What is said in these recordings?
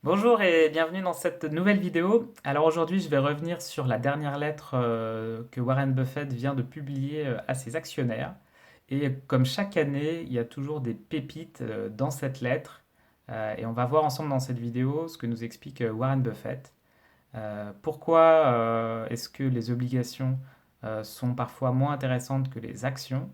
Bonjour et bienvenue dans cette nouvelle vidéo. Alors aujourd'hui, je vais revenir sur la dernière lettre que Warren Buffett vient de publier à ses actionnaires. Et comme chaque année, il y a toujours des pépites dans cette lettre. Et on va voir ensemble dans cette vidéo ce que nous explique Warren Buffett. Pourquoi est-ce que les obligations sont parfois moins intéressantes que les actions?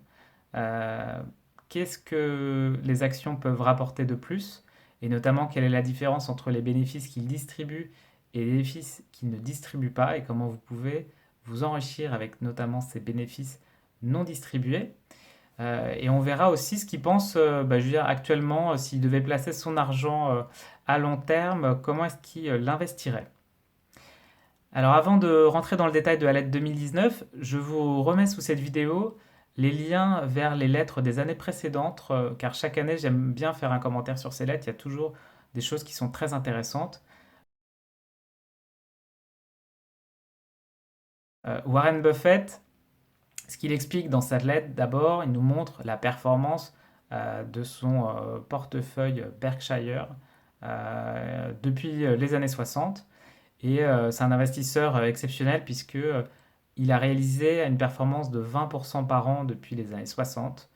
Euh, Qu'est-ce que les actions peuvent rapporter de plus? Et notamment, quelle est la différence entre les bénéfices qu'ils distribuent et les bénéfices qu'ils ne distribuent pas? Et comment vous pouvez vous enrichir avec notamment ces bénéfices non distribués? Et on verra aussi ce qu'il pense, je veux dire, actuellement, s'il devait placer son argent à long terme, comment est-ce qu'il l'investirait? Alors avant de rentrer dans le détail de la lettre 2019, je vous remets sous cette vidéo les liens vers les lettres des années précédentes, car chaque année j'aime bien faire un commentaire sur ces lettres, il y a toujours des choses qui sont très intéressantes. Warren Buffett, ce qu'il explique dans cette lettre, d'abord, il nous montre la performance de son portefeuille Berkshire depuis les années 60. Et c'est un investisseur exceptionnel puisque il a réalisé une performance de 20% par an depuis les années 60,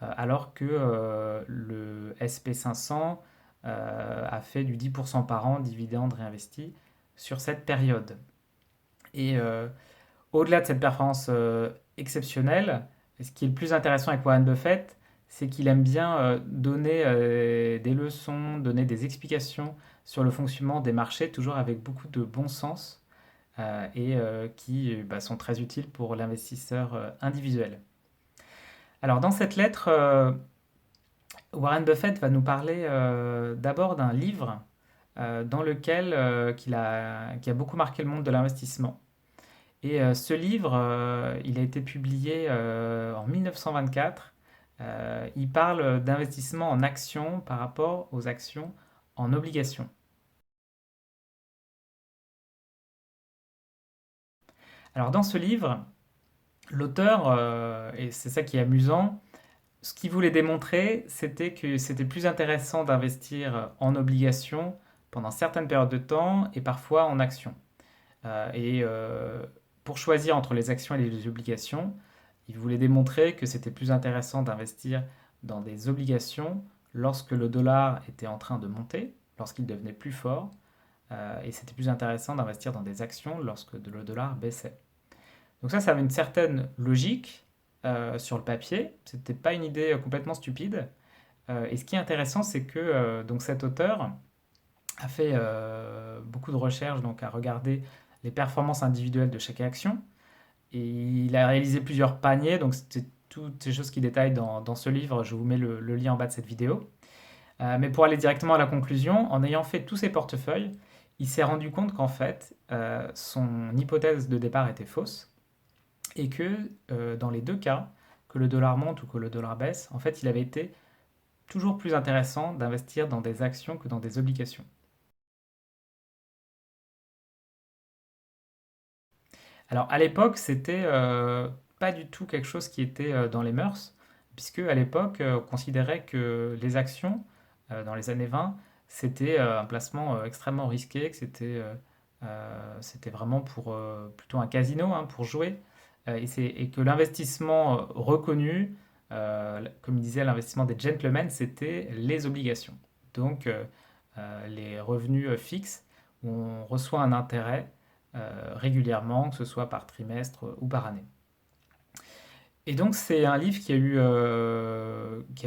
alors que le SP 500 a fait du 10% par an dividende réinvesti sur cette période. Et au-delà de cette performance exceptionnelle, ce qui est le plus intéressant avec Warren Buffett, c'est qu'il aime bien donner des leçons, donner des explications sur le fonctionnement des marchés, toujours avec beaucoup de bon sens et qui sont très utiles pour l'investisseur individuel. Alors dans cette lettre, Warren Buffett va nous parler d'abord d'un livre dans lequel qui a beaucoup marqué le monde de l'investissement. Et ce livre, il a été publié en 1924. Il parle d'investissement en actions par rapport aux actions en obligations. Alors dans ce livre, l'auteur, et c'est ça qui est amusant, ce qu'il voulait démontrer, c'était que c'était plus intéressant d'investir en obligations pendant certaines périodes de temps et parfois en actions. Pour choisir entre les actions et les obligations, il voulait démontrer que c'était plus intéressant d'investir dans des obligations lorsque le dollar était en train de monter, lorsqu'il devenait plus fort, et c'était plus intéressant d'investir dans des actions lorsque le dollar baissait. Donc ça avait une certaine logique sur le papier. C'était pas une idée complètement stupide. Et ce qui est intéressant, c'est que donc cet auteur a fait beaucoup de recherches, donc a regardé les performances individuelles de chaque action. Et il a réalisé plusieurs paniers, donc c'était toutes ces choses qui détaillent dans ce livre. Je vous mets le lien en bas de cette vidéo. Mais pour aller directement à la conclusion, en ayant fait tous ses portefeuilles, il s'est rendu compte qu'en fait, son hypothèse de départ était fausse et que dans les deux cas, que le dollar monte ou que le dollar baisse, en fait, il avait été toujours plus intéressant d'investir dans des actions que dans des obligations. Alors à l'époque, c'était pas du tout quelque chose qui était dans les mœurs, puisque à l'époque, on considérait que les actions, dans les années 20, c'était un placement extrêmement risqué, que c'était vraiment pour plutôt un casino, hein, pour jouer, et que l'investissement reconnu, comme il disait, l'investissement des gentlemen, c'était les obligations. Donc les revenus fixes, où on reçoit un intérêt régulièrement, que ce soit par trimestre ou par année. Et donc c'est un livre qui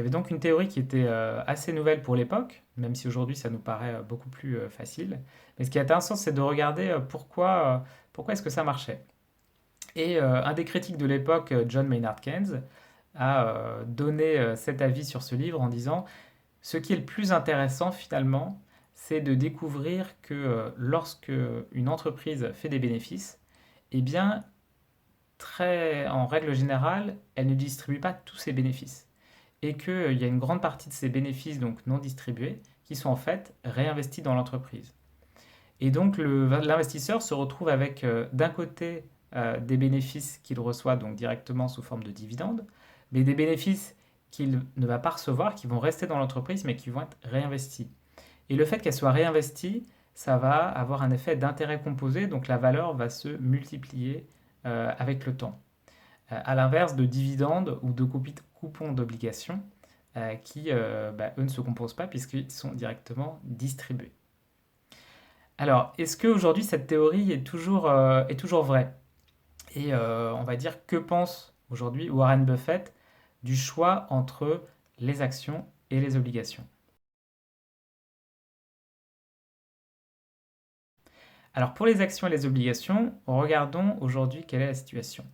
avait donc une théorie qui était assez nouvelle pour l'époque, même si aujourd'hui ça nous paraît beaucoup plus facile. Mais ce qui est intéressant, c'est de regarder pourquoi est-ce que ça marchait. Et un des critiques de l'époque, John Maynard Keynes, a donné cet avis sur ce livre en disant ce qui est le plus intéressant finalement, c'est de découvrir que lorsque une entreprise fait des bénéfices, eh bien, en règle générale, elle ne distribue pas tous ses bénéfices. Et qu'il y a une grande partie de ces bénéfices donc non distribués qui sont en fait réinvestis dans l'entreprise. Et donc l'investisseur se retrouve avec d'un côté des bénéfices qu'il reçoit donc directement sous forme de dividendes, mais des bénéfices qu'il ne va pas recevoir, qui vont rester dans l'entreprise, mais qui vont être réinvestis. Et le fait qu'elle soit réinvestie, ça va avoir un effet d'intérêt composé, donc la valeur va se multiplier avec le temps. À l'inverse de dividendes ou de coupons d'obligations qui, eux, ne se composent pas puisqu'ils sont directement distribués. Alors, est-ce qu'aujourd'hui cette théorie est toujours vraie? Et on va dire, que pense aujourd'hui Warren Buffett du choix entre les actions et les obligations? Alors, pour les actions et les obligations, regardons aujourd'hui quelle est la situation.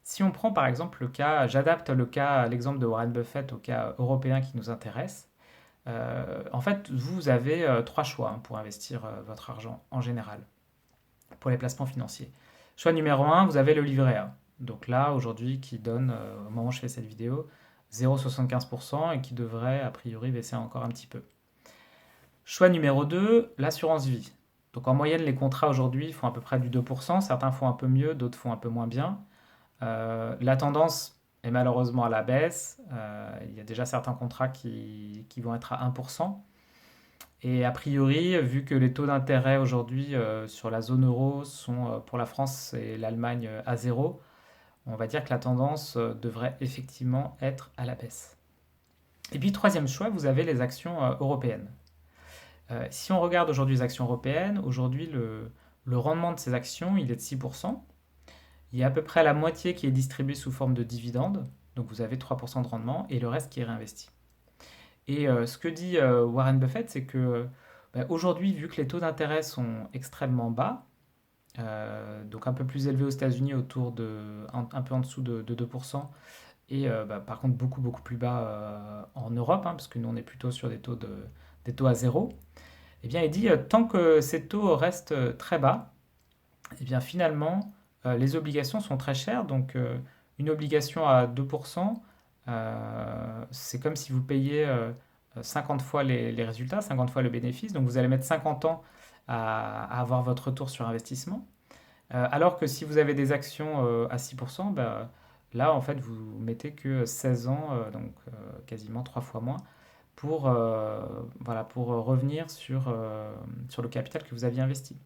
Si on prend par exemple le cas, j'adapte l'exemple de Warren Buffett au cas européen qui nous intéresse. En fait, vous avez trois choix pour investir votre argent en général, pour les placements financiers. Choix numéro un, vous avez le livret A. Donc là, aujourd'hui, qui donne, au moment où je fais cette vidéo, 0,75% et qui devrait, a priori, baisser encore un petit peu. Choix numéro 2, l'assurance vie. Donc en moyenne, les contrats aujourd'hui font à peu près du 2%. Certains font un peu mieux, d'autres font un peu moins bien. La tendance est malheureusement à la baisse. Il y a déjà certains contrats qui vont être à 1%. Et a priori, vu que les taux d'intérêt aujourd'hui sur la zone euro sont pour la France et l'Allemagne à zéro, on va dire que la tendance devrait effectivement être à la baisse. Et puis troisième choix, vous avez les actions européennes. Si on regarde aujourd'hui les actions européennes, aujourd'hui le rendement de ces actions, il est de 6%. Il y a à peu près la moitié qui est distribuée sous forme de dividendes, donc vous avez 3% de rendement, et le reste qui est réinvesti. Et ce que dit Warren Buffett, c'est que aujourd'hui, vu que les taux d'intérêt sont extrêmement bas, donc un peu plus élevés aux États-Unis, autour de un peu en dessous de 2%, et par contre beaucoup plus bas en Europe, parce que nous on est plutôt sur des taux à zéro, eh bien il dit tant que ces taux restent très bas, eh bien finalement les obligations sont très chères, donc une obligation à 2%, c'est comme si vous payez 50 fois les résultats, 50 fois le bénéfice, donc vous allez mettre 50 ans à avoir votre retour sur investissement. Alors que si vous avez des actions à 6%, là en fait vous mettez que 16 ans, donc quasiment 3 fois moins, pour, voilà, pour revenir sur le capital que vous aviez investi.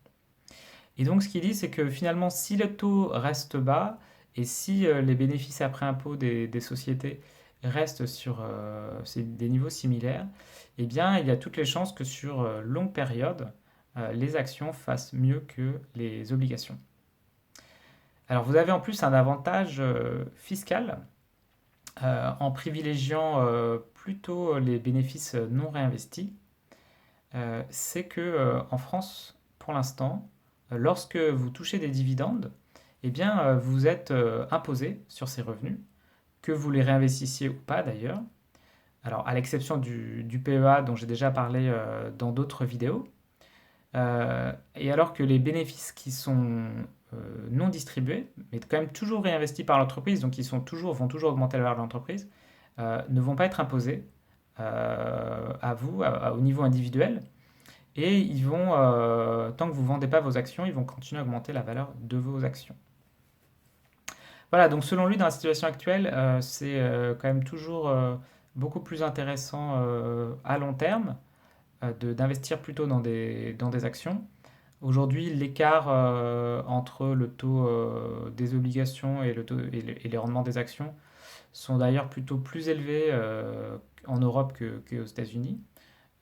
Et donc ce qu'il dit, c'est que finalement, si le taux reste bas et si les bénéfices après impôt des sociétés restent sur des niveaux similaires, eh bien, il y a toutes les chances que sur longue période, les actions fassent mieux que les obligations. Alors, vous avez en plus un avantage fiscal en privilégiant plutôt les bénéfices non réinvestis. C'est que en France, pour l'instant, lorsque vous touchez des dividendes, eh bien, vous êtes imposé sur ces revenus, que vous les réinvestissiez ou pas d'ailleurs. Alors, à l'exception du PEA dont j'ai déjà parlé dans d'autres vidéos. Et alors que les bénéfices qui sont non distribués, mais quand même toujours réinvestis par l'entreprise, donc vont toujours augmenter la valeur de l'entreprise, ne vont pas être imposés à vous, au niveau individuel. Et ils vont, tant que vous ne vendez pas vos actions, ils vont continuer à augmenter la valeur de vos actions. Voilà, donc selon lui, dans la situation actuelle, c'est quand même toujours beaucoup plus intéressant à long terme d'investir plutôt dans des actions. Aujourd'hui, l'écart entre le taux des obligations et, et les rendements des actions sont d'ailleurs plutôt plus élevés en Europe qu'aux États-Unis.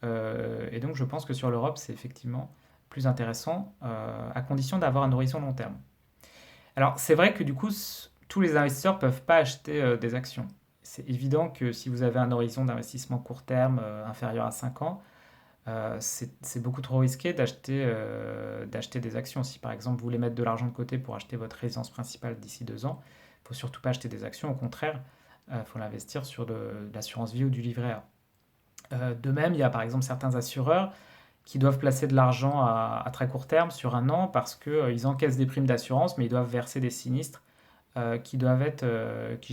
Et donc, je pense que sur l'Europe, c'est effectivement plus intéressant à condition d'avoir un horizon long terme. Alors, c'est vrai que du coup, tous les investisseurs ne peuvent pas acheter des actions. C'est évident que si vous avez un horizon d'investissement court terme inférieur à 5 ans, c'est beaucoup trop risqué d'acheter des actions. Si par exemple vous voulez mettre de l'argent de côté pour acheter votre résidence principale d'ici 2 ans, il ne faut surtout pas acheter des actions. Au contraire, il faut l'investir sur de l'assurance vie ou du livret A. De même, il y a par exemple certains assureurs qui doivent placer de l'argent à très court terme sur un an parce qu'ils encaissent des primes d'assurance, mais ils doivent verser des sinistres qui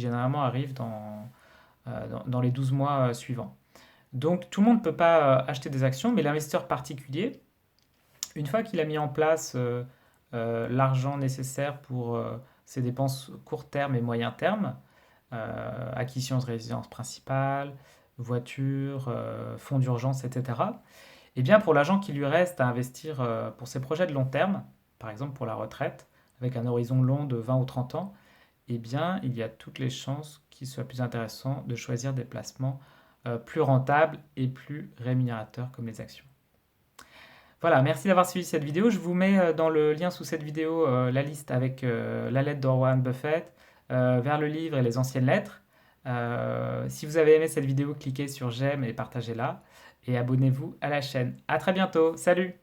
généralement arrivent dans les 12 mois suivants. Donc tout le monde ne peut pas acheter des actions, mais l'investisseur particulier, une fois qu'il a mis en place l'argent nécessaire pour ses dépenses court terme et moyen terme, acquisition de résidence principale, voiture, fonds d'urgence, etc., Eh bien, pour l'argent qui lui reste à investir pour ses projets de long terme, par exemple pour la retraite, avec un horizon long de 20 ou 30 ans, eh bien, il y a toutes les chances qu'il soit plus intéressant de choisir des placements plus rentables et plus rémunérateurs comme les actions. Voilà, merci d'avoir suivi cette vidéo. Je vous mets dans le lien sous cette vidéo la liste avec la lettre de Warren Buffett, vers le livre et les anciennes lettres. Si vous avez aimé cette vidéo, cliquez sur j'aime et partagez-la. Et abonnez-vous à la chaîne. À très bientôt. Salut!